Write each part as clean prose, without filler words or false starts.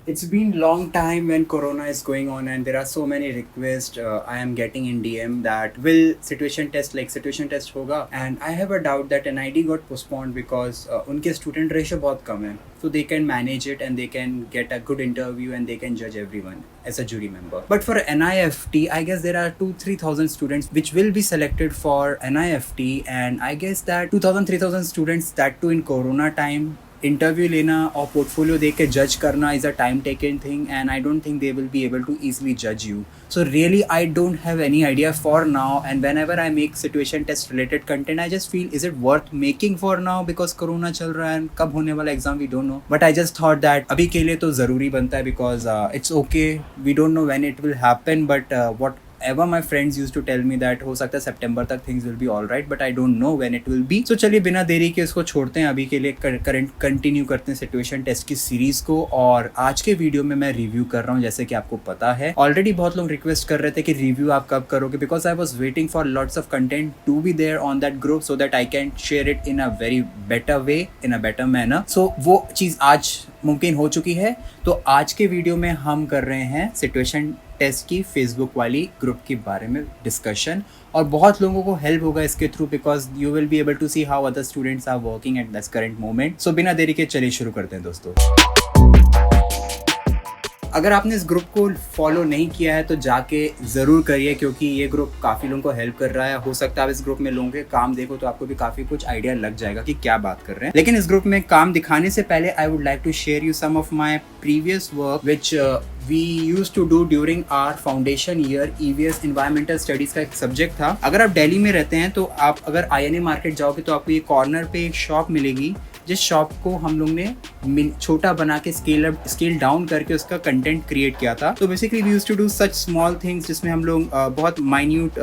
It's been long time when Corona is going on, and there are so many requests I am getting in DM that will situation test होगा, and I have a doubt that NID got postponed because उनके student ratio बहुत कम है, so they can manage it and they can get a good interview and they can judge everyone as a jury member. But for NIFT, I guess there are 2-3,000 students which will be selected for NIFT, and I guess that 2,000-3,000 students, that too in Corona time, interview लेना और portfolio देख के जज करना is a time taken thing, and I don't think they will be able to easily जज you. So really I don't have any idea for now, and whenever I make situation test related content I just feel is it worth making for now, because Corona चल रहा है, कब होने वाला exam we don't know. But I just thought that अभी के लिए तो ज़रूरी बनता है, because it's okay, we don't know when it will happen, but what ever my friends used to tell me that हो सकता है सितंबर तक things will be all right, but I don't know when it will be. So चलिए बिना देरी के इसको छोड़ते हैं, अभी के लिए करंट कंटिन्यू करते हैं सिचुएशन टेस्ट की सीरीज को. और आज के वीडियो में मैं रिव्यू कर रहा हूँ, जैसे कि आपको पता है ऑलरेडी बहुत लोग रिक्वेस्ट कर रहे थे कि रिव्यू आप कब करोगे, because I was waiting for lots of content to be there on that group so that I can share it in a very better way, in a better manner. So वो चीज़ आज मुमकिन हो चुकी है. तो आज के वीडियो में हम कर रहे हैं सिचुएशन टेस्ट की फेसबुक वाली ग्रुप के बारे में डिस्कशन, और बहुत लोगों को हेल्प होगा इसके थ्रू, because you will be able to see how other students are working at this current moment. So बिना देरी के चलिए शुरू करते हैं दोस्तों. अगर आपने इस ग्रुप को फॉलो नहीं किया है तो जाके ज़रूर करिए, क्योंकि ये ग्रुप काफ़ी लोगों को हेल्प कर रहा है. हो सकता है आप इस ग्रुप में लोगों के काम देखो तो आपको भी काफ़ी कुछ आइडिया लग जाएगा कि क्या बात कर रहे हैं. लेकिन इस ग्रुप में काम दिखाने से पहले I would like to share you some of my previous work which we use to do during our foundation year. EVS environmental studies का एक सब्जेक्ट था. अगर आप दिल्ली में रहते हैं तो आप अगर INA मार्केट जाओगे तो आपको ये कॉर्नर पे एक शॉप मिलेगी, जिस शॉप को हम लोग ने छोटा बना के स्केल डाउन करके उसका कंटेंट क्रिएट किया था. तो basically we used to do such small things, जिसमें हम लोग बहुत माइन्यूट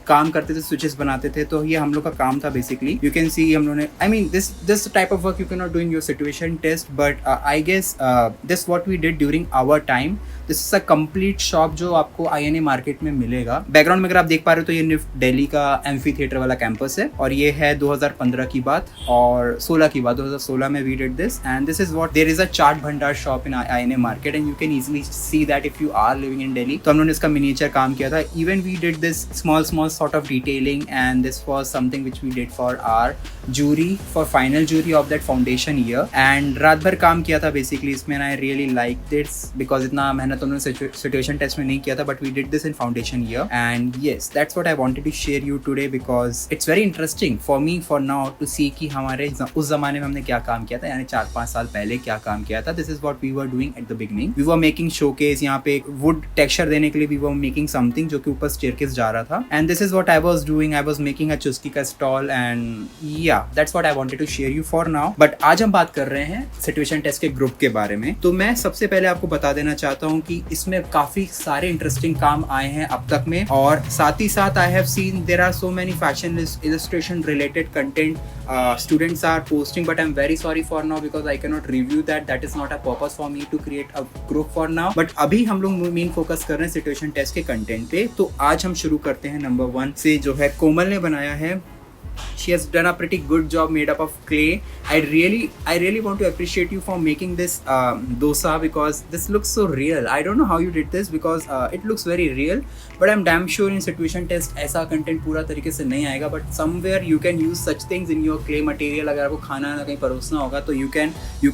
काम करते थे, स्विचेस बनाते थे. तो ये हम लोग का काम था बेसिकली. यू कैन सी हम लोग ने, I mean this type of work you can not do in your situation test, but I guess this what we did during our time. This is a complete shop जो आपको INA market में मिलेगा. Background में अगर आप देख पा रहे हो तो ये निफ्ट दिल्ली का एम्फी थिएटर वाला कैंपस है, और ये है 2015 की बात और 16 की बात. 2016 में we did this, and this is what, there is a chaat Bhandar shop in INA market, and you can easily see that if you are living in Delhi. तो हम लोगों ने इसका मिनिएचर काम किया था. Even we did this small sort of detailing, and this was something which we did for our jury, for final jury of that foundation year. And रात भर काम किया था बेसिकली इसमें, and I really like this because इतना मेहनत तो उन्होंने सिचुएशन टेस्ट में नहीं किया था, but we did this in foundation year. And yes, that's what I wanted to share you today, because it's very interesting for me for now to see कि हमारे उस जमाने में हमने क्या काम किया था, यानी 4-5 साल पहले क्या काम किया था. This is what we were doing at the beginning. We were making showcase, यहाँ पे वुड टेक्सचर देने के लिए वी वर मेकिंग समथिंग जो कि ऊपर स्टेयरकेस जा रहा था. And this is what I was doing. I was making a चुस्की का stall, and yeah that's what I wanted to share you for now. But आज हम बात कर रहे हैं सिचुएशन टेस्ट के ग्रुप के बारे में. तो मैं सबसे पहले आपको बता देना चाहता हूँ कि इसमें काफी सारे इंटरेस्टिंग काम आए हैं अब तक में, और साथ ही साथ I have seen there are so many fashion illustration related content students are posting, but I'm very sorry for now because I cannot review that. That is not a purpose for me to create a group for now. But अभी हम लोग main focus कर रहे हैं situation test के content पे. तो आज हम शुरू करते हैं नंबर 1 से, जो है कोमल ने बनाया है. She has done a pretty good job made up of clay. I really want to appreciate you for making this dosa, because this looks so real. I don't know how you did this because it looks very real, but I'm damn sure in situation test ऐसा content पूरा तरीके से नहीं आएगा, but somewhere you can use such things in your clay material. अगर आपको खाना ना कहीं परोसना होगा तो you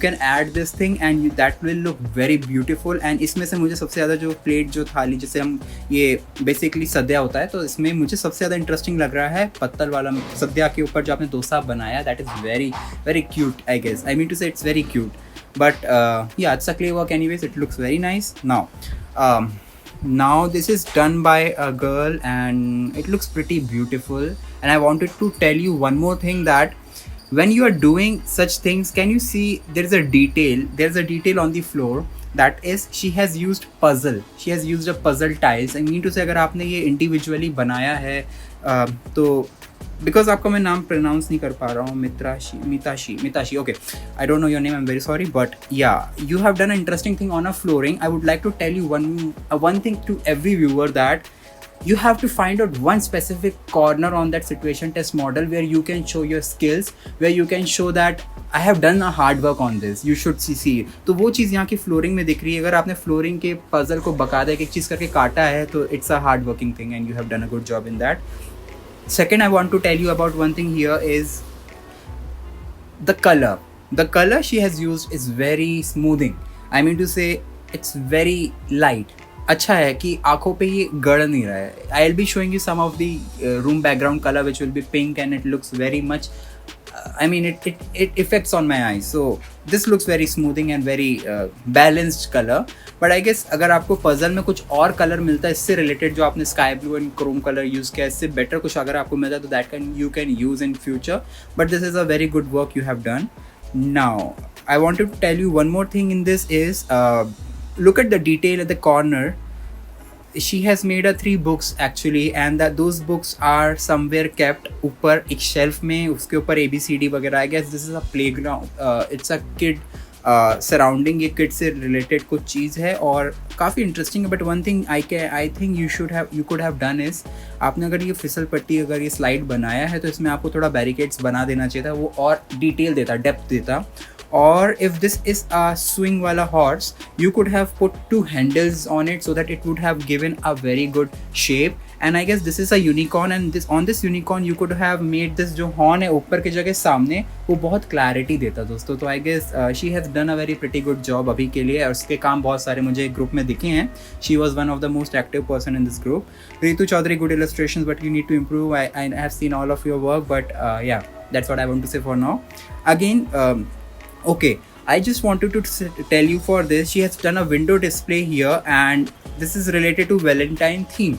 can add this thing and that will look very beautiful. And इसमें से मुझे सबसे ज़्यादा जो प्लेट, जो थाली, जैसे हम ये बेसिकली सद्या होता है, तो इसमें मुझे सबसे ज़्यादा इंटरेस्टिंग लग रहा है पत्तल वाला सद्या के ऊपर जो आपने डोसा बनाया. That is very very cute. I guess I mean to say it's very cute, but yeah it's a clay work anyways. It looks very nice. Now this is done by a girl and it looks pretty beautiful. And I wanted to tell you one more thing, that when you are doing such things, can you see there's a detail on the floor, that is she has used a puzzle tiles. I mean to say, अगर आपने ये individually बनाया है तो because आपका मैं नाम pronounce नहीं कर पा रहा हूँ, Mitashi. Okay, I don't know your name, I am very sorry, but yeah you have done a interesting thing on a flooring. I would like to tell you one thing to every viewer, that you have to find out one specific corner on that situation test model where you can show your skills, where you can show that I have done a hard work on this, you should see. तो वो चीज़ यहाँ की flooring में दिख रही है. अगर आपने फ्लोरिंग के पजल को बकायदा एक चीज़ करके काटा है तो it's a hard working thing and you have done a good job in that. Second, I want to tell you about one thing here is the color. The color she has used is very smoothing. I mean to say it's very light. अच्छा है कि आंखों पे ये गड़ नहीं रहा है. I'll be showing you some of the room background color which will be pink and it looks very much I mean it affects on my eyes. So this looks very smoothing and very balanced color. But I guess अगर आपको puzzle में कुछ और colour मिलता है इससे related, जो आपने sky blue and chrome colour use किया, इससे बेटर कुछ अगर आपको मिलता है तो that can you can use in future. But this is a very good work you have done. Now I want to tell you one more thing in this is look at the detail at the corner. She has made 3 books actually and that those books are somewhere kept ऊपर एक shelf में, उसके ऊपर ABCD वगैरह. I guess this is a playground. It's a kid surrounding, ये kid से related कुछ चीज़ है और काफ़ी इंटरेस्टिंग है. But one thing I think you could have done is, आपने अगर ये फिसल पट्टी अगर ये स्लाइड बनाया है तो इसमें आपको थोड़ा बैरिकेड्स बना देना चाहिए था, वो और डिटेल देता, डेप्थ देता. Or if this is a swing wala horse, you could have put 2 handles on it so that it would have given a very good shape. And I guess this is a unicorn and on this unicorn you could have made this जो horn है ऊपर की जगह सामने, वो बहुत clarity देता दोस्तों. तो I guess she has done a very pretty good job अभी के लिए और उसके काम बहुत सारे मुझे ग्रुप में दिखे हैं. She was one of the most active person in this group. Ritu Chaudhary, good illustrations but you need to improve. I have seen all of your work but yeah, that's what I want to say for now. Again, okay, I just wanted to tell you for this, she has done a window display here and this is related to Valentine theme.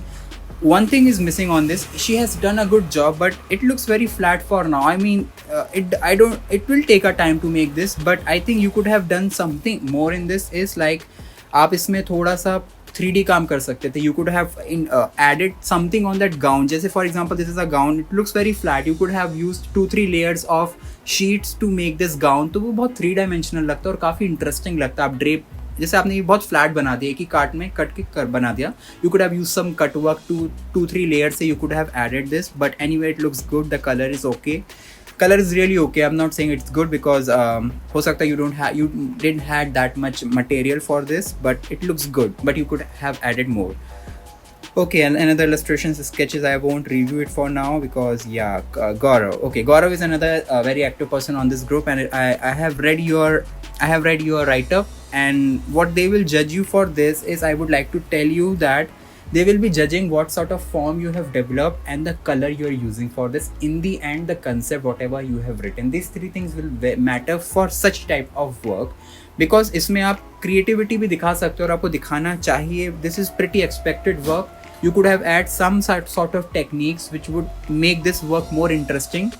One thing is missing on this, she has done a good job but it looks very flat for now. I mean it will take a time to make this but I think you could have done something more in this. Is like आप इसमें थोड़ा सा 3D काम कर सकते थे. You could have added something on that gown. जैसे for example this is a gown, it looks very flat. You could have used 2-3 layers of sheets to make this gown. तो वो बहुत 3 dimensional लगता है और काफ़ी इंटरेस्टिंग लगता है. आप ड्रेप जैसे आपने ये बहुत फ्लैट बना दिया, कि काट में कट के कर बना दिया. You could have used some cut work, 2-3 layers से you could have added this. But anyway it looks good. The color is okay. Color is really okay. I'm not saying it's good because हो सकता है you didn't had that much material for this, but it looks good. But you could have added more. Okay, and another illustrations sketches I won't review it for now because yeah, Gaurav. Okay, Gaurav is another very active person on this group, and I have read your write-up, and what they will judge you for this is, I would like to tell you that they will be judging what sort of form you have developed and the color you are using for this. In the end, the concept, whatever you have written, these 3 things will matter for such type of work because इसमें आप creativity भी दिखा सकते हो और आपको दिखाना चाहिए. This is pretty expected work. You could have add some sort of techniques which would make this work more interesting.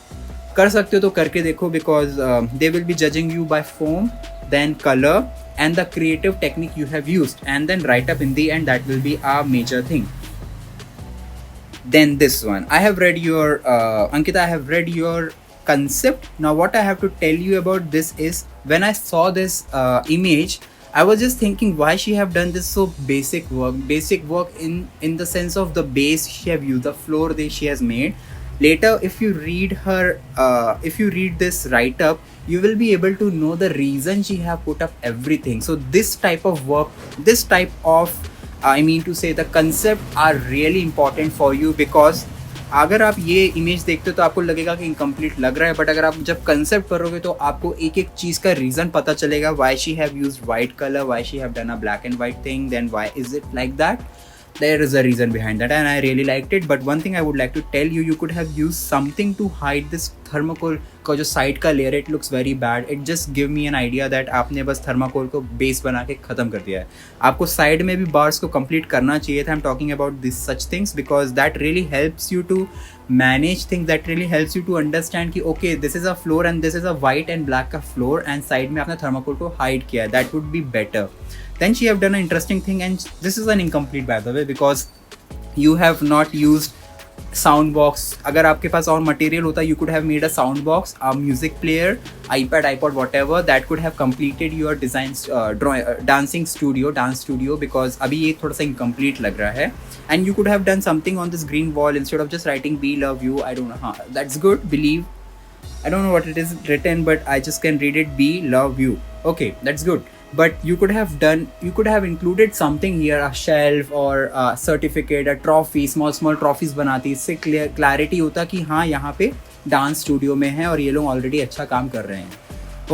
कर सकते हो तो करके देखो because they will be judging you by form, then color and the creative technique you have used, and then write up in the end. That will be a major thing. Then this one, I have read your Ankita, I have read your concept. Now what I have to tell you about this is, when I saw this image, I was just thinking why she have done this so basic work in the sense of the base she have used, the floor that she has made. Later if you read this write up, you will be able to know the reason she have put up everything. So this type of work, this type of I mean to say the concept are really important for you because अगर आप ये image देखते हो तो आपको लगेगा कि incomplete लग रहा है, बट अगर आप जब कंसेप्ट करोगे तो आपको एक एक चीज़ का रीज़न पता चलेगा. Why she have used white colour, why she have done a black and white thing, then why is it like that. There is a reason behind that and I really liked it. But one thing I would like to tell you, you could have used something to hide this thermocol का जो side का layer, it looks very bad. It just give me an idea that आपने बस thermocol को base बना के ख़त्म कर दिया है. आपको साइड में भी बार्स को कंप्लीट करना चाहिए था. I'm talking about this such things because that really helps you to manage things, that really helps you to understand कि okay, this is a floor and this is a white and black का floor and side में आपने thermocol को hide किया है. That would be better. Then she have done an interesting thing, and this is an incomplete by the way because you have not used sound box, अगर आपके पास और material होता you could have made a sound box, a music player, iPad, iPod, whatever that could have completed your design dancing studio, dance studio, because अभी ये थोड़ा सा incomplete लग रहा है. And you could have done something on this green wall instead of just writing be love you. I don't know, हाँ that's good. Believe, I don't know what it is written, but I just can read it. Be love you. Okay, that's good. But you could have included something here, a shelf or a certificate, a trophy, small trophies बनाती, इससे clarity होता कि हाँ यहाँ पे dance studio में है और ये लोग ऑलरेडी अच्छा काम कर रहे हैं.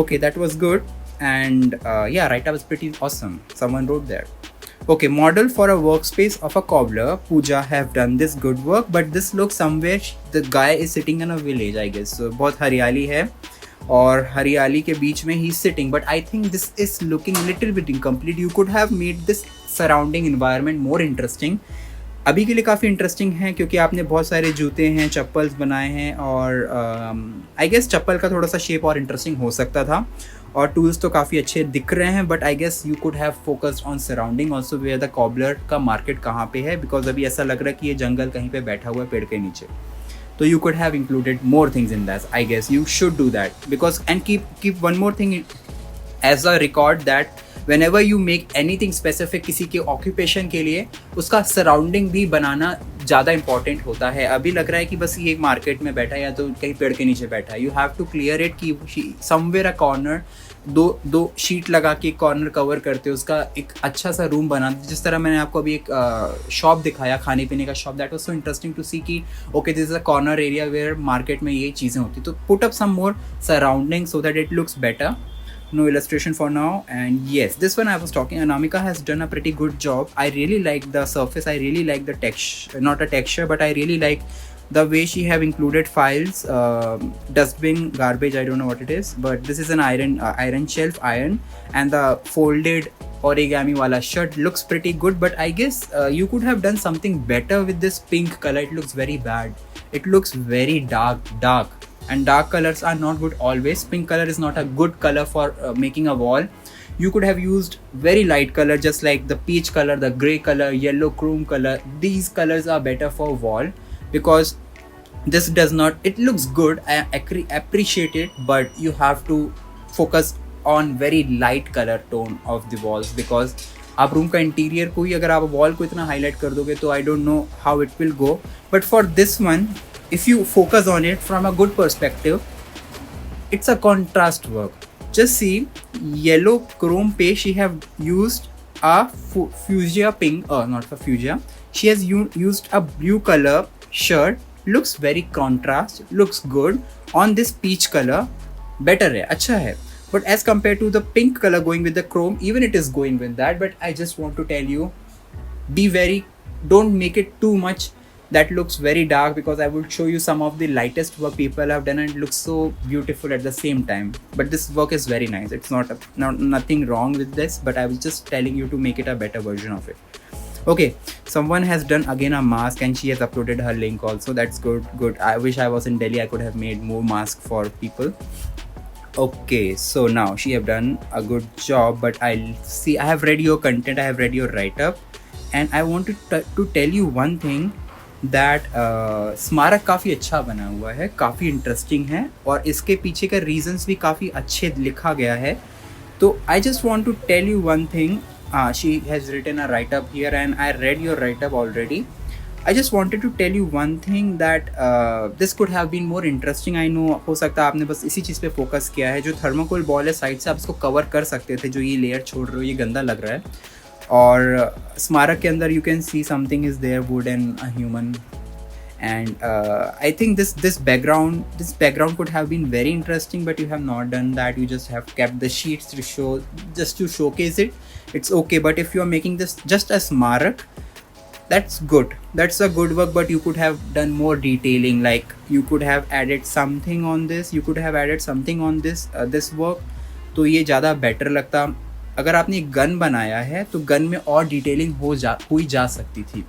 Okay, that was good. And yeah, write-up was pretty awesome. Someone wrote there. Okay, model for a workspace of a cobbler. Pooja have done this good work, but this looks somewhere the guy is sitting in a village, I guess. So बहुत हरियाली है और हरियाली के बीच में he is sitting, but I think this is looking little bit incomplete. You could have made this surrounding environment more interesting. अभी के लिए काफ़ी इंटरेस्टिंग है क्योंकि आपने बहुत सारे जूते हैं, चप्पल्स बनाए हैं और आई गेस चप्पल का थोड़ा सा शेप और इंटरेस्टिंग हो सकता था और टूल्स तो काफ़ी अच्छे दिख रहे हैं. But I guess you could have focused on surrounding also, where the cobbler का मार्केट कहाँ पे है, बिकॉज अभी ऐसा लग रहा है कि ये जंगल कहीं पे बैठा हुआ है पेड़ के नीचे. तो you could have included more things in that. I guess you should do that because and keep one more thing as a record that whenever you make anything specific किसी के ऑक्यूपेशन के लिए उसका सराउंडिंग भी बनाना ज़्यादा important होता है. अभी लग रहा है कि बस ये मार्केट में बैठा है या तो कहीं पेड़ के नीचे बैठा है. You have to clear it कि समवेयर अ कॉर्नर, दो शीट लगा के कॉर्नर कवर करते उसका एक अच्छा सा रूम बनाते. जिस तरह मैंने आपको अभी एक शॉप दिखाया, खाने पीने का shop, that was so interesting to see कि okay this is a corner area where market में ये चीज़ें होती. तो put up some more surrounding so that it looks better. No illustration for now. And yes, this one I was talking, Anamika has done a pretty good job. I really like the surface, I really like the texture, not a texture, but I really like the way she have included files, dustbin, garbage, I don't know what it is, but this is an iron shelf, and the folded origami wala shirt looks pretty good. But I guess you could have done something better with this pink color. It looks very bad, it looks very dark, and dark colors are not good always. Pink color is not a good color for making a wall. You could have used very light color, just like the peach color, the gray color, yellow chrome color. These colors are better for wall because this does not, it looks good, I appreciate it, but you have to focus on very light color tone of the walls because आप room का interior को ही अगर आप wall को इतना highlight कर दोगे तो आई don't know how it will go. But for this one, if you focus on it from a good perspective, it's a contrast work. Just see, yellow chrome pe she have used a fuchsia pink, not a fuchsia, she has used a blue color shirt, looks very contrast, looks good. On this peach color better hai, acha hai. But as compared to the pink color going with the chrome, even it is going with that, but I just want to tell you, don't make it too much that looks very dark, because I will show you some of the lightest work people have done and it looks so beautiful at the same time. But this work is very nice. It's nothing wrong with this, but I was just telling you to make it a better version of it. Okay, someone has done again a mask and she has uploaded her link also. That's good. I wish I was in Delhi, I could have made more masks for people. Okay, so now she have done a good job, but I have read your content, I have read your write-up, and I want to tell you one thing that स्मारक काफ़ी अच्छा बना हुआ है, काफ़ी interesting है और इसके पीछे का रीजंस भी काफ़ी अच्छे लिखा गया है. तो I just want to tell you one thing. She has written a write up here and I read your write up already. I just wanted to tell you one thing that this could have been more interesting. I know हो सकता है आपने बस इसी चीज़ पे focus किया है. जो थर्मोकोल बॉल है साइड से आप इसको कवर कर सकते थे, जो ये लेयर छोड़ रहे हो ये गंदा लग रहा है. और स्मारक के अंदर you can see something is there, wood and a human. And I think this background could have been very interesting, but you have not done that. You just have kept the sheets to showcase it. It's okay, but if you are making this just a smarak, that's good. That's a good work, but you could have done more detailing. Like you could have added something on this. You could have added something on this work. तो ये ज़्यादा better लगता. अगर आपने एक gun बनाया है तो गन में और डिटेलिंग हुई जा सकती थी.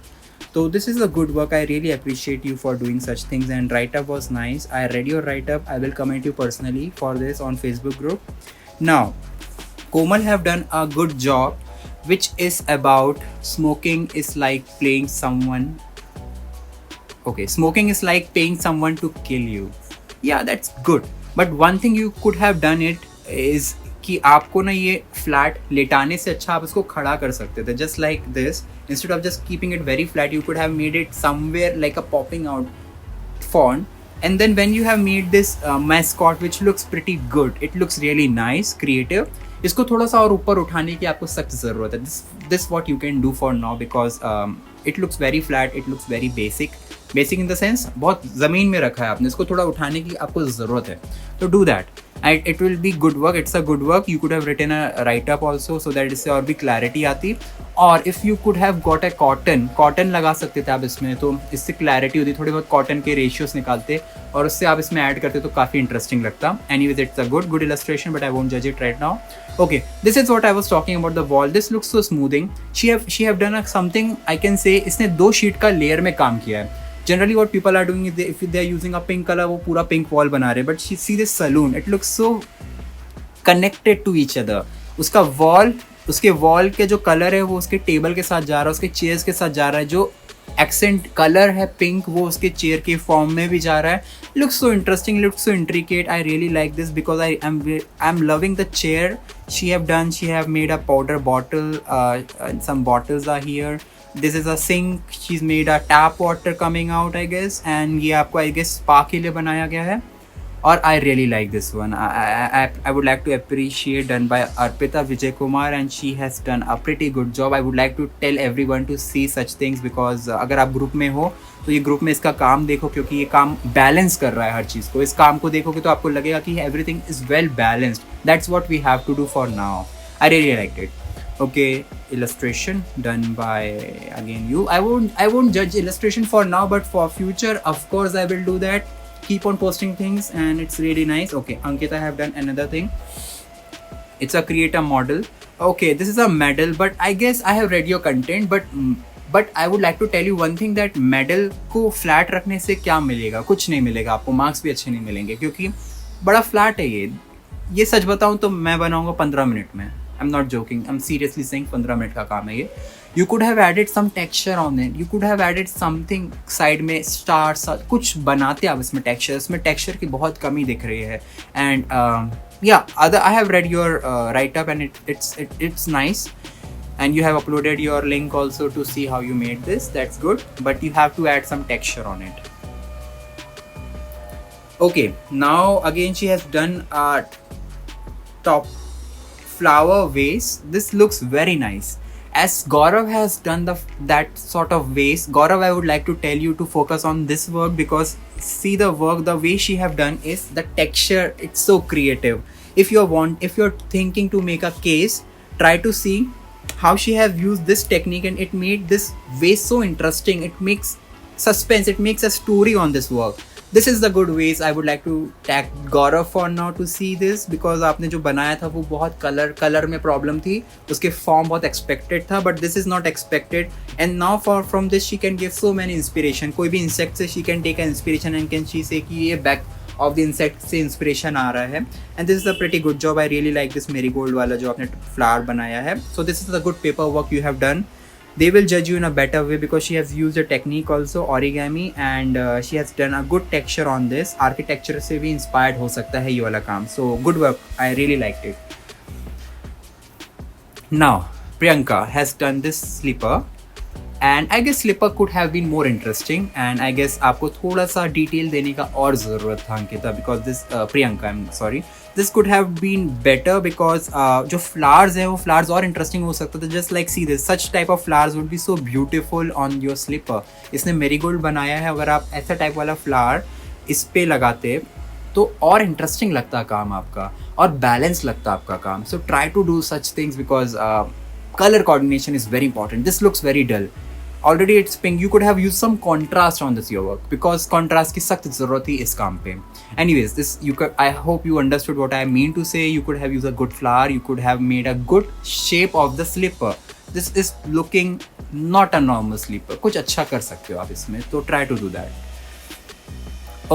So this is a good work. I really appreciate you for doing such things, and write-up was nice. I read your write-up. I will comment you personally for this on Facebook group. Now, Komal have done a good job, which is about smoking is like playing someone. okay, smoking is like paying someone to kill you. Yeah, that's good. But one thing you could have done it is कि आपको ना ये flat लेटाने से अच्छा आप इसको खड़ा कर सकते थे, just like this. Instead of just keeping it very flat, you could have made it somewhere like a popping out font. And then when you have made this mascot which looks pretty good, it looks really nice, creative. इसको थोड़ा सा और ऊपर उठाने की आपको सख्त ज़रूरत है. This what you can do for now because it looks very flat, it looks very basic in the sense बहुत ज़मीन में रखा है आपने, इसको थोड़ा उठाने की आपको ज़रूरत है. तो do that and it will be good work. It's a good work. You could have written a write up also so that इससे और भी clarity आती. और if you could have got a cotton लगा सकते थे आप इसमें, तो इससे clarity होती, थोड़ी बहुत cotton के ratios निकालते और उससे आप इसमें add करते तो काफ़ी interesting लगता. Anyways, it's a good illustration, but I won't judge it right now. Okay, this is what I was talking about the wall. This looks so smoothing. She have done something I can say. इसने 2 sheet का layer में काम किया है. Generally what people are doing is if they are using a pink color, वो पूरा pink wall बना रहे हैं. But see this saloon, it looks so connected to each other. उसका wall, उसके wall के जो color है वो उसके table के साथ जा रहा है, उसके chairs के साथ जा रहा है. जो accent color है pink वो उसके chair के form में भी जा रहा है. Looks so interesting, looks so intricate. I really like this because I'm loving the chair. She have made a powder bottle. And some bottles are here. This is a sink. She's made a tap water coming out, I guess. And ये आपको I guess spa के लिए बनाया गया है. और I really like this one. I would like to appreciate done by Arpita Vijay Kumar and she has done a pretty good job. I would like to tell everyone to see such things because अगर आप group में हो तो ये group में इसका काम देखो क्योंकि ये काम बैलेंस कर रहा है हर चीज़ को. इस काम को देखोगे तो आपको लगेगा कि everything is well balanced. That's what we have to do for now. I really liked it. Okay, illustration done by again you. I won't judge illustration for now, but for future, of course, I will do that. Keep on posting things, and it's really nice. Okay, Ankita have done another thing. It's a create a model. Okay, this is a medal, but I guess I have read your content, but I would like to tell you one thing that medal को flat रखने से क्या मिलेगा? कुछ नहीं मिलेगा आपको, marks भी अच्छे नहीं मिलेंगे क्योंकि बड़ा flat है ये. ये सच बताऊँ तो मैं बनाऊँगा 15 मिनट में. I'm not joking. I'm seriously saying 15 minute का काम है ये. You could have added some texture on it. You could have added something side में stars कुछ बनाते आप इसमें texture. इसमें texture की बहुत कमी दिख रही है. And yeah, I have read your write up and it's nice. And you have uploaded your link also to see how you made this. That's good. But you have to add some texture on it. Okay, now again she has done a top flower vase. This looks very nice. As Gaurav has done that sort of vase, Gaurav, I would like to tell you to focus on this work because see the work, the way she have done is the texture. It's so creative. If you're thinking to make a case, try to see how she have used this technique and it made this vase so interesting. It makes suspense. It makes a story on this work. This is the good ways. I would like to tag Gaurav for now to see this because आपने जो बनाया था वो बहुत colour में problem थी, उसके form बहुत एक्सपेक्टेड था, but this is not expected. And now from this she can give so many inspiration. कोई भी इंसेक्ट से she can take an inspiration and can she say कि ये बैक ऑफ द इंसेक्ट से inspiration आ रहा है. And this is a pretty good job. I really like this marigold वाला जो आपने फ्लावर बनाया है. So this is a good paper work you have done. They will judge you in a better way because she has used a technique also, origami, and she has done a good texture on this. Architecture से भी inspired हो सकता है ये वाला काम. So good work. I really liked it. Now Priyanka has done this slipper, and I guess slipper could have been more interesting. And I guess आपको थोड़ा सा detail देने का और ज़रूरत था Ankita because this Priyanka, I'm sorry. This could have been better because जो flowers है वो flowers और interesting हो सकता था. Just like see this, such type of flowers would be so beautiful on your slipper. इसने marigold बनाया है. अगर आप ऐसा type वाला flower इस पे लगाते तो और interesting लगता काम आपका और balance लगता आपका काम. So try to do such things because color coordination is very important. This looks very dull. Already it's pink. You could have used some contrast on this your work because contrast की सख्त ज़रूरत थी इस काम पे. Anyways, I hope you understood what I mean to say. You could have used a good flower. You could have made a good shape of the slipper. This is looking not a normal slipper. कुछ अच्छा कर सकते हो आप इसमें. तो try to do that.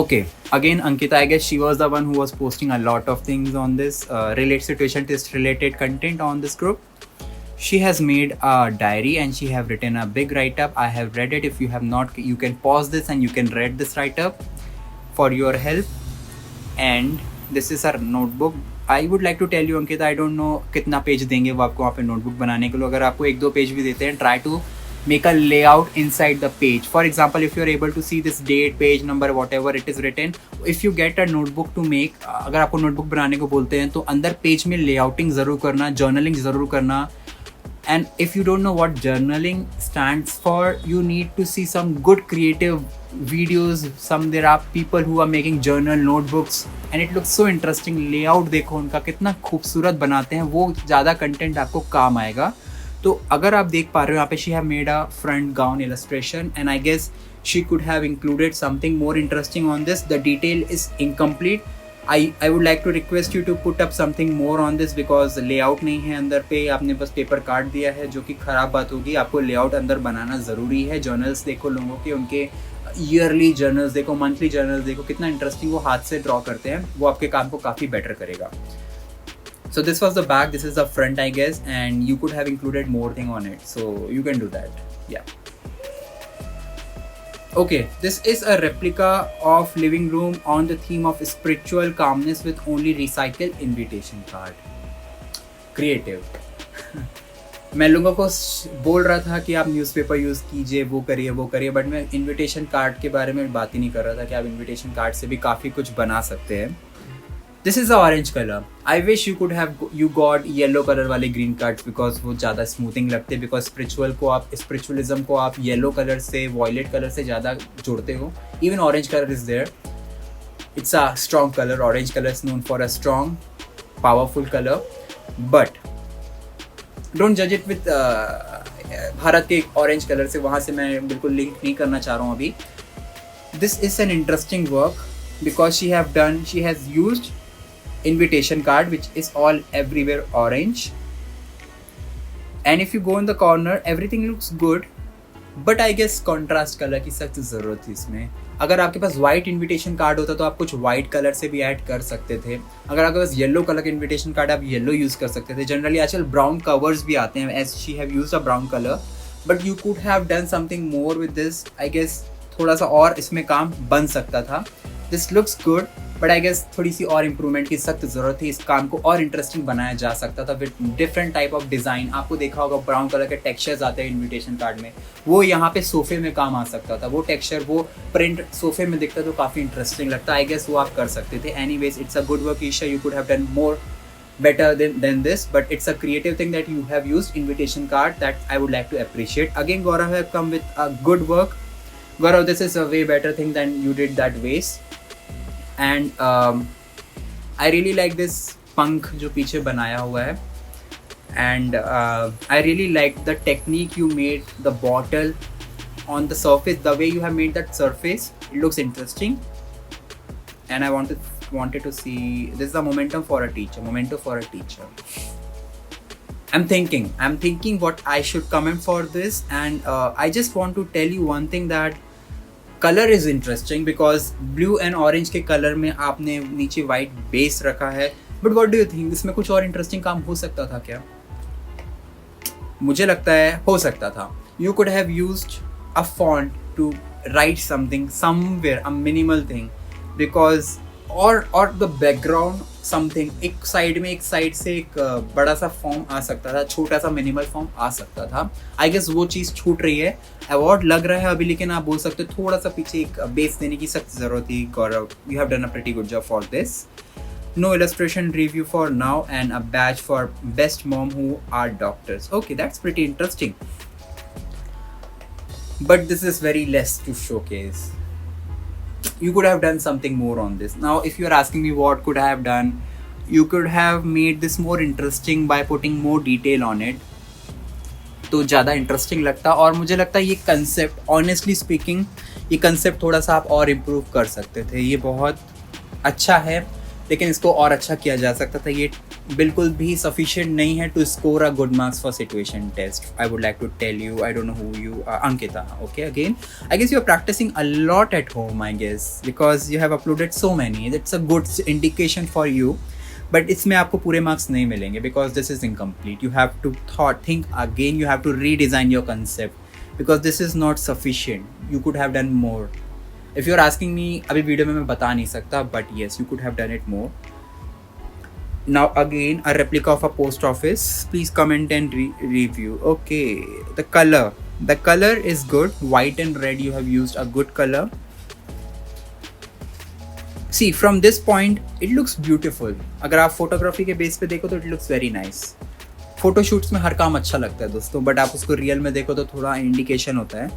Okay, again Ankita, I guess she was the one who was posting a lot of things on this related situation test related content on this group. She has made a diary and she have written a big write up. I have read it. If you have not, you can pause this and you can read this write up for your help. And this is her notebook. I would like to tell you Ankita, I don't know कितना page देंगे वो आपको वहाँ पे notebook बनाने के लिए. अगर आपको 1-2 पेज भी देते हैं, try to make a layout inside the page. For example, if you are able to see this date, page number, whatever it is written, if you get a notebook to make, अगर आपको notebook बनाने को बोलते हैं तो अंदर page में layouting ज़रूर करना, जर्नलिंग ज़रूर करना. And if you don't know what journaling stands for, you need to see some good creative videos. There are people who are making journal notebooks and it looks so interesting. Layout देखो उनका कितना खूबसूरत बनाते हैं, वो ज़्यादा content आपको काम आएगा. तो अगर आप देख पा रहे हो यहाँ पे she have made a front gown illustration and I guess she could have included something more interesting on this. The detail is incomplete. I would like to request you to put up something more on this because layout नहीं है अंदर पे, आपने बस paper काट दिया है जो कि ख़राब बात होगी. आपको layout अंदर बनाना ज़रूरी है. जर्नल्स देखो लोगों के, उनके ईयरली जर्नल्स देखो, मंथली जर्नल्स देखो, कितना इंटरेस्टिंग वो हाथ से ड्रॉ करते हैं. वो आपके काम को काफ़ी बेटर करेगा. So this was the back, this is the front I guess, and you could have included more thing on it, so you can do that. Yeah. Okay, this is a replica of living room on the theme of spiritual calmness with only recycled invitation card. Creative. मैं लोगों को बोल रहा था कि आप newspaper use कीजिए, वो करिए, बट मैं इनविटेशन कार्ड के बारे में बात ही नहीं कर रहा था कि आप इनविटेशन कार्ड से भी काफ़ी कुछ बना सकते हैं. This is the orange color. I wish you got yellow color वाले green cards because वो ज़्यादा smoothing लगते हैं. Because spiritualism को आप yellow color से, violet color से ज़्यादा जोड़ते हो. Even orange color is there. It's a strong color. Orange color is known for a strong, powerful color. But don't judge it with Bharat के orange color से. वहाँ से मैं बिल्कुल link नहीं करना चाह रहा हूँ अभी. This is an interesting work because she has used invitation card which is all everywhere orange, and if you go in the corner everything looks good, but I guess contrast color की सख्त ज़रूरत थी इसमें. अगर आपके पास white invitation card होता तो आप कुछ white color से भी ऐड कर सकते थे. अगर आपके पास yellow color का invitation card आप yellow यूज़ कर सकते थे. जनरली आजकल brown covers भी आते हैं, as she have used a brown color, but you could have done something more with this. I guess थोड़ा सा और इसमें काम बन सकता था. This looks good, but I guess थोड़ी सी और इम्प्रूवमेंट की सख्त ज़रूरत थी. इस काम को और इंटरेस्टिंग बनाया जा सकता था with different type of design. आपको देखा होगा ब्राउन कलर के टेक्सचर्स आते हैं इनविटेशन कार्ड में, वो यहाँ पे सोफे में काम आ सकता था. वो टेक्सचर, वो प्रिंट सोफे में दिखता तो काफ़ी इंटरेस्टिंग लगता. आई गेस वो आप कर सकते थे. Anyways, it's a good work Isha. You could have done more better than this, but it's a creative thing that you have used invitation card that I would like to appreciate. Again, Gaurav have come with a good work. Gaurav, this is a way better thing than you did that vase. And I really like this पंख जो पीछे बनाया हुआ है. And I really like the technique you made the bottle on the surface. The way you have made that surface, it looks interesting. And I wanted to see, this is a momentum for a teacher. I'm thinking what I should comment for this. And I just want to tell you one thing, that colour is interesting because blue and orange के colour में आपने नीचे white base रखा है. But what do you think, इसमें कुछ और interesting काम हो सकता था क्या? मुझे लगता है हो सकता था. You could have used a font to write something somewhere, a minimal thing, because और द बैकग्राउंड समथिंग. एक साइड से एक बड़ा सा फॉर्म आ सकता था, छोटा सा मिनिमल फॉर्म आ सकता था. आई गेस वो चीज़ छूट रही है. अवार्ड लग रहा है अभी, लेकिन आप बोल सकते हो थोड़ा सा पीछे एक बेस देने की सख्त ज़रूरत थी. Gaurav, you have done a pretty good job for this. No illustration review for now and a badge for best mom who are doctors. Okay, that's pretty interesting. But this is very less to showcase. You could have done something more on this. Now, if you are asking me what could I have done, you could have made this more interesting by putting more detail on it. तो ज़्यादा interesting लगता. और मुझे लगता है ये concept, honestly speaking, ये concept थोड़ा सा आप और इम्प्रूव कर सकते थे. ये बहुत अच्छा है, लेकिन इसको और अच्छा किया जा सकता था. ये बिल्कुल भी सफिशिएंट नहीं है to score a good marks for situation test. I would like to tell you, I don't know who you are, Ankita. Okay, again I guess you are practicing a lot at home, I guess, because you have uploaded so many. That's a good indication for you. But इसमें आपको पूरे marks नहीं मिलेंगे because this is incomplete. You have to think again, you have to redesign your concept because this is not sufficient. You could have done more. If you are asking me, अभी video में मैं बता नहीं सकता, but yes you could have done it more. Now again a replica of a post office. Please comment and review. Okay, the color is good. White and red, you have used a good color. See, from this point it looks beautiful. अगर आप photography के base पे देखो तो it looks very nice. Photoshoots में हर काम अच्छा लगता है दोस्तों, बट आप उसको रियल में देखो तो थोड़ा इंडिकेशन होता है.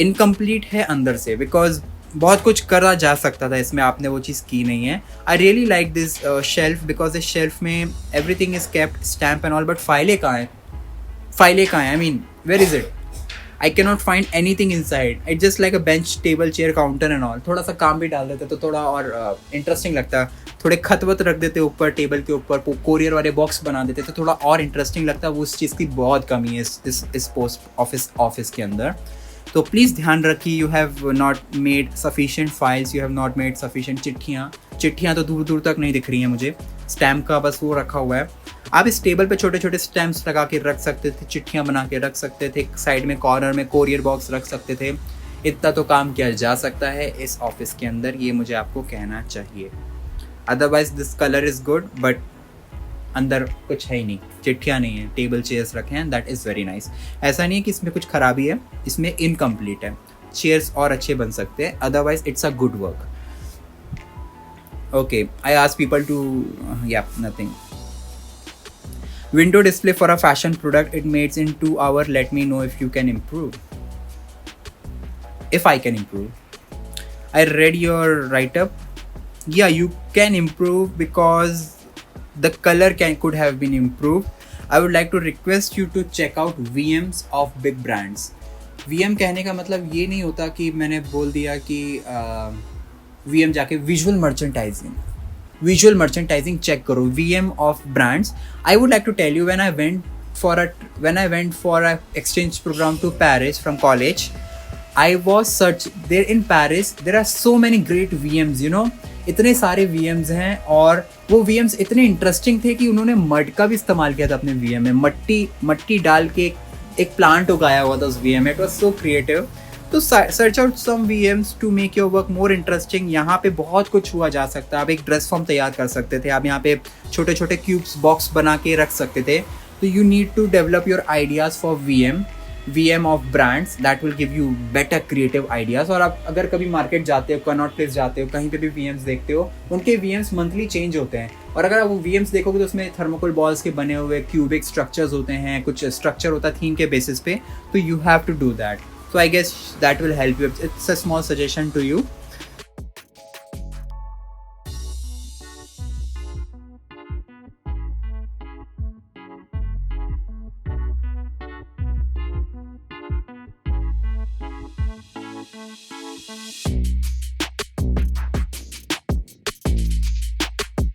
इनकम्प्लीट है अंदर से बिकॉज बहुत कुछ करा जा सकता था इसमें, आपने वो चीज़ की नहीं है. I really like this shelf because इस शेल्फ में everything is kept, stamp and all, but फाइलें कहाँ हैं? I mean where is it? I can not find any thing inside. It just like a bench, table, chair, counter and all. थोड़ा सा काम भी डाल देते तो थोड़ा और इंटरेस्टिंग लगता. थोड़े खत वत रख देते ऊपर, टेबल के ऊपर कोरियर वाले बॉक्स बना देते तो थोड़ा और इंटरेस्टिंग लगता. वो उस चीज़ की बहुत कमी है इस पोस्ट ऑफिस के अंदर. तो प्लीज़ ध्यान रखिए, you have not made sufficient files, you have not made sufficient चिट्ठियाँ तो दूर दूर तक नहीं दिख रही हैं मुझे. स्टैम्प का बस वो रखा हुआ है. आप इस टेबल पे छोटे छोटे स्टैम्प्स लगा के रख सकते थे, चिट्ठियाँ बना के रख सकते थे, साइड में कॉर्नर में कोरियर बॉक्स रख सकते थे. इतना तो काम किया जा सकता है इस ऑफिस के अंदर, ये मुझे आपको कहना चाहिए. Otherwise this colour is good but अंदर कुछ है ही नहीं, चिट्ठियाँ नहीं है, टेबल चेयर्स रखे हैं, दैट इज़ वेरी नाइस. ऐसा नहीं है कि इसमें कुछ खराबी है, इसमें इनकम्प्लीट है. चेयर्स और अच्छे बन सकते हैं, otherwise it's a good work. Okay, I ask people to nothing. Window display for a fashion product, it made in 2 hours. Let me know if you can improve, if I can improve. I read your write-up. Yeah, you can improve because the color could have been improved. I would like to request you to check out VMs of big brands. VM कहने का मतलब ये नहीं होता कि मैंने बोल दिया कि VM जाके विजुअल मर्चेंटाइजिंग चेक करो. VM of brands. I would like to tell you, when I went for a exchange program to Paris from college, I was there in Paris. There are so many great VMs, you know. इतने सारे VMs हैं और वो VMs इतने interesting थे कि उन्होंने mud का भी इस्तेमाल किया था अपने VM में. मट्टी डाल के एक प्लांट उगाया हुआ था उस VM में. It was so creative. तो search out some VMs to make your work more interesting. यहाँ पे बहुत कुछ हुआ जा सकता है. आप एक ड्रेस फॉर्म तैयार कर सकते थे, आप यहाँ पे छोटे छोटे क्यूब्स बॉक्स बना के रख सकते थे. तो you need to develop your ideas for VM of brands that will give you better creative ideas. और आप अगर कभी मार्केट जाते हो, कनॉट प्लेस जाते हो, कहीं पे भी VMs देखते हो, उनके VMs मंथली चेंज होते हैं. और अगर आप वो VMs देखोगे तो उसमें थर्मोकोल बॉल्स के बने हुए क्यूबिक स्ट्रक्चर्स होते हैं, कुछ स्ट्रक्चर होता है थीम के बेसिस पे. तो you have to do that. So I guess that will help you. It's a small suggestion to you.